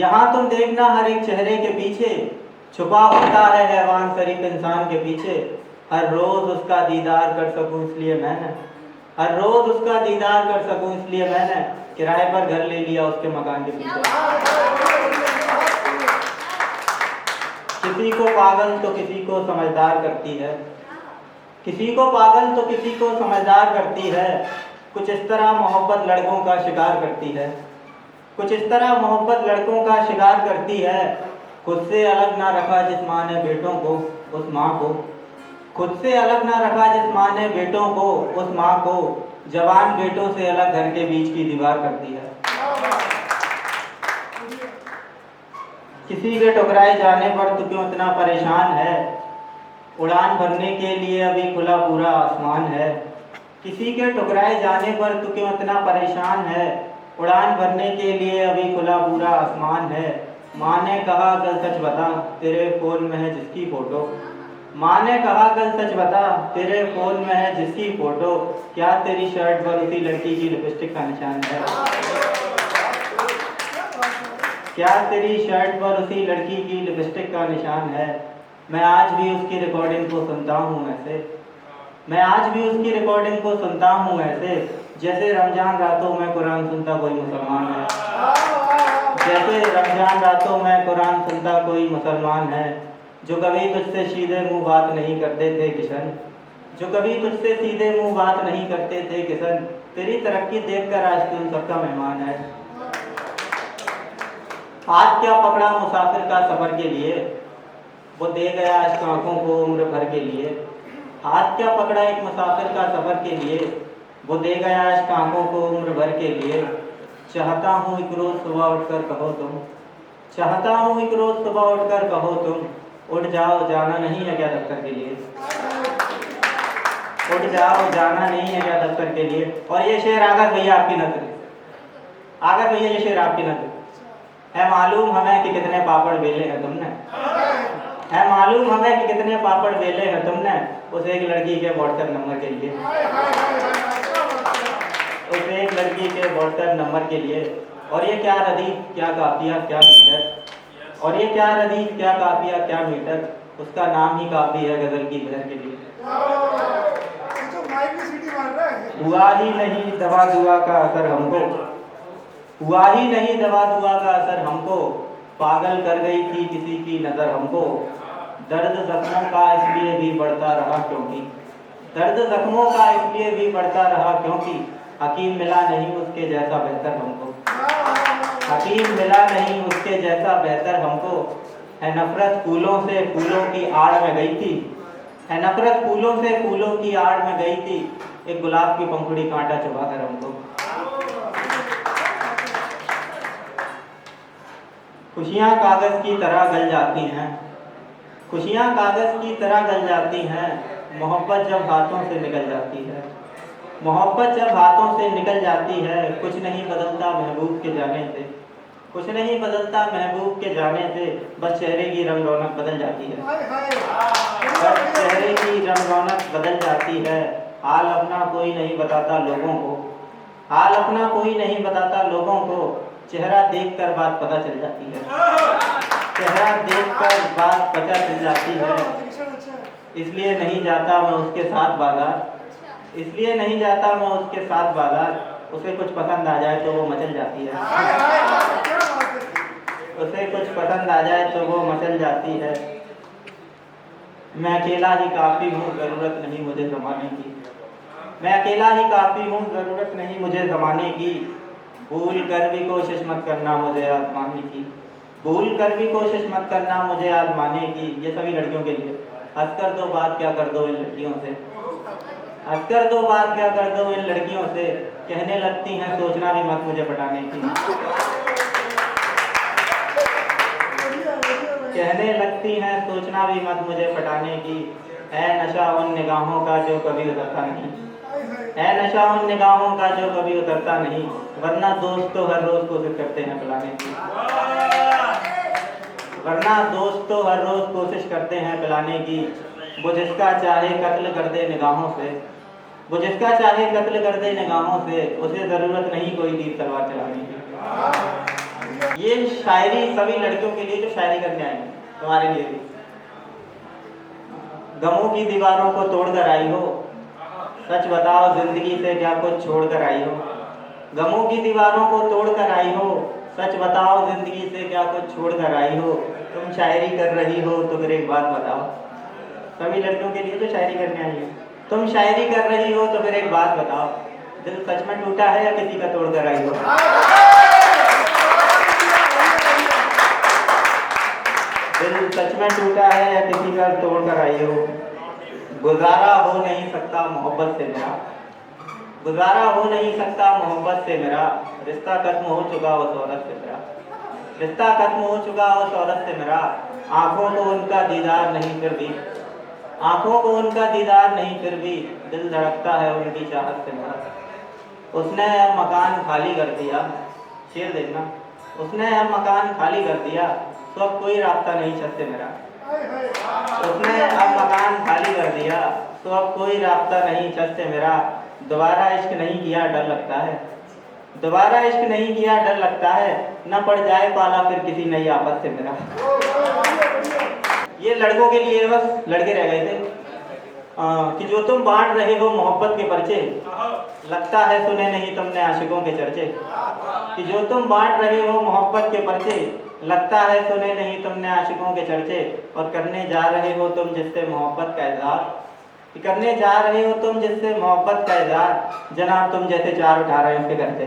यहाँ तुम देखना हर एक चेहरे के पीछे छुपा होता है हैवान शरीफ इंसान के पीछे। हर रोज उसका दीदार कर सकूं इसलिए मैंने हर रोज उसका दीदार कर सकूं इसलिए मैंने किराए पर घर ले लिया उसके मकान के पीछे। किसी को पागल तो किसी को समझदार करती है, किसी को पागल तो किसी को समझदार करती है। कुछ इस तरह मोहब्बत लड़कों का शिकार करती है, कुछ इस तरह मोहब्बत लड़कों का शिकार करती है। खुद से अलग ना रखा जिस माँ ने बेटों को उस माँ को, खुद से अलग ना रखा जिस माँ ने बेटों को उस माँ को, जवान बेटों से अलग घर के बीच की दीवार करती है। किसी के ठुकराए जाने पर तू क्यों इतना परेशान है, उड़ान भरने के लिए अभी खुला पूरा आसमान है। किसी के ठुकराए जाने पर तू क्यों इतना परेशान है, उड़ान भरने के लिए अभी खुला पूरा आसमान है। माँ ने कहा कल सच बता तेरे फ़ोन में है जिसकी फ़ोटो, माँ ने कहा कल सच बता तेरे फ़ोन में है जिसकी फ़ोटो, क्या तेरी शर्ट पर उसी लड़की की लिपस्टिक का निशान है, क्या तेरी शर्ट पर उसी लड़की की लिपस्टिक का निशान है। मैं आज भी उसकी रिकॉर्डिंग को सुनता हूँ ऐसे, मैं आज भी उसकी रिकॉर्डिंग को सुनता हूँ ऐसे, जैसे रमजान रातों में कुरान सुनता कोई मुसलमान है, जैसे रमजान रातों में कुरान सुनता कोई मुसलमान है। जो कभी तुझसे सीधे मुंह बात नहीं करते थे किशन, जो कभी तुझसे सीधे मुंह बात नहीं करते थे किशन, तेरी तरक्की देखकर आज तू उन सबका मेहमान है। हाथ क्या पकड़ा मुसाफिर का सफ़र के लिए, वो दे गया आज आंखों को उम्र भर के लिए। हाथ क्या पकड़ा एक मुसाफिर का सफ़र के लिए, वो दे गया आज आंखों को उम्र भर के लिए। चाहता हूँ एक रोज़ सुबह उठकर कहो तुम, चाहता हूँ एक रोज़ सुबह उठकर कहो तुम, उठ जाओ जाना नहीं है क्या दफ्तर के लिए, उठ जाओ जाना नहीं है क्या दफ्तर के लिए। और ये शेर आगर भैया आपकी नजर, आगर भैया ये शेर आपकी नजर है। मालूम हमें कि कितने पापड़ बेले हैं तुमने, है मालूम हमें कि कितने पापड़ बेले हैं तुमने, उस एक लड़की के व्हाट्सएप नंबर के लिए, उस एक लड़की के व्हाट्सएप नंबर के लिए। और ये क्या रदीफ क्या काफिया क्या मीटर, और ये क्या रदीफ क्या काफिया क्या मीटर, उसका नाम ही काफी है गजल की बहर के लिए। हुआ ही नहीं दवा दुआ का असर हमको, हुआ ही नहीं दवा दुआ का असर हमको, पागल कर गई थी किसी की नज़र हमको। दर्द जख्मों का इसलिए भी बढ़ता रहा क्योंकि, दर्द जख्मों का इसलिए भी बढ़ता रहा क्योंकि, हकीम मिला नहीं उसके जैसा बेहतर हमको, हकीम मिला नहीं उसके जैसा बेहतर हमको। है नफरत फूलों से फूलों की आड़ में गई थी, है नफरत फूलों से फूलों की आड़ में गई थी, एक गुलाब की पंखुड़ी कांटा चुभा कर हमको। खुशियाँ कागज़ की तरह गल जाती हैं, खुशियाँ कागज़ की तरह गल जाती हैं, मोहब्बत जब हाथों से निकल जाती है, मोहब्बत जब हाथों से निकल जाती है। कुछ नहीं बदलता महबूब के जाने से, कुछ नहीं बदलता महबूब के जाने से, बस चेहरे की रंग रौनक बदल जाती है, बस चेहरे की रंग रौनक बदल जाती है। हाल अपना कोई नहीं बताता लोगों को, हाल अपना कोई नहीं बताता लोगों को, चेहरा देखकर बात पता चल जाती है, चेहरा देखकर बात पता चल जाती है। इसलिए नहीं जाता मैं उसके साथ बाजार, इसलिए नहीं जाता मैं उसके साथ बाजार, उसे कुछ पसंद आ जाए तो वो मचल जाती है, उसे कुछ पसंद आ जाए तो वो मचल जाती है। मैं अकेला ही काफ़ी हूँ ज़रूरत नहीं मुझे ज़माने की, मैं अकेला ही काफ़ी हूँ ज़रूरत नहीं मुझे ज़माने की। भूल कर भी कोशिश मत करना मुझे आज़माने की, भूल कर भी कोशिश मत करना मुझे आज़माने की। ये सभी लड़कियों के लिए। हंस कर दो बात क्या कर दो इन लड़कियों से, हंस कर दो बात क्या कर दो इन लड़कियों से, कहने लगती हैं सोचना भी मत मुझे पटाने की, कहने लगती हैं सोचना भी मत मुझे पटाने की। है नशा उन निगाहों का जो कभी उतरता नहीं, है नशा उन निगाहों का जो कभी उतरता नहीं, वरना दोस्त तो हर रोज कोशिश करते हैं पिलाने की, वरना दोस्त तो हर रोज कोशिश करते हैं पिलाने की। वो जिसका चाहे कत्ल कर दे निगाहों से, वो जिसका चाहे कत्ल कर दे निगाहों से, उसे ज़रूरत नहीं कोई तीर तलवार चलाने की। ये शायरी सभी लड़कियों के लिए जो शायरी करने आई है, तुम्हारे लिए भी। गमों की दीवारों को तोड़ कर आई हो, सच बताओ जिंदगी से क्या कुछ छोड़ कर आई हो। गमों की दीवारों को तोड़ कर आई हो, सच बताओ जिंदगी से क्या कुछ छोड़ कर आई हो। तुम शायरी कर रही हो तो फिर एक बात बताओ। सभी लड़कियों के लिए जो शायरी करने आई है, तुम शायरी कर रही हो तो फिर एक बात बताओ, दिल सच में टूटा है या किसी का तोड़ कर आई हो। दिल सच में टूटा है या किसी का तोड़ कर आई हो। गुजारा हो नहीं सकता मोहब्बत से मेरा, गुजारा हो नहीं सकता मोहब्बत से मेरा। रिश्ता खत्म हो चुका उस औरत से मेरा, रिश्ता खत्म हो चुका उस औरत से मेरा। आंखों को उनका दीदार नहीं फिर भी, आंखों को उनका दीदार नहीं फिर भी, दिल धड़कता है उनकी चाहत से मेरा। उसने अब मकान खाली कर दिया, शेर देखना। उसने अब मकान खाली कर दिया, तो अब कोई रास्ता नहीं छत से मेरा। उसने अब मकान खाली कर दिया, तो अब कोई रास्ता नहीं छत से मेरा। दोबारा इश्क नहीं किया डर लगता है, दोबारा इश्क नहीं किया डर लगता है। न पड़ जाए पाला फिर किसी नई आफत से मेरा। ये लड़कों के लिए बस, लड़के रह गए थे। कि जो तुम बांट रहे हो मोहब्बत के पर्चे, लगता है सुने नहीं तुमने आशिकों के चर्चे। कि जो तुम बांट रहे हो मोहब्बत के पर्चे, लगता है सुने नहीं तुमने आशिकों के चर्चे। और करने जा रहे हो तुम जिससे मोहब्बत का इजहार, कि करने जा रहे हो तुम जिससे मोहब्बत का इजहार। जनाब तुम जैसे चार उठा रहे हो उसके घर से।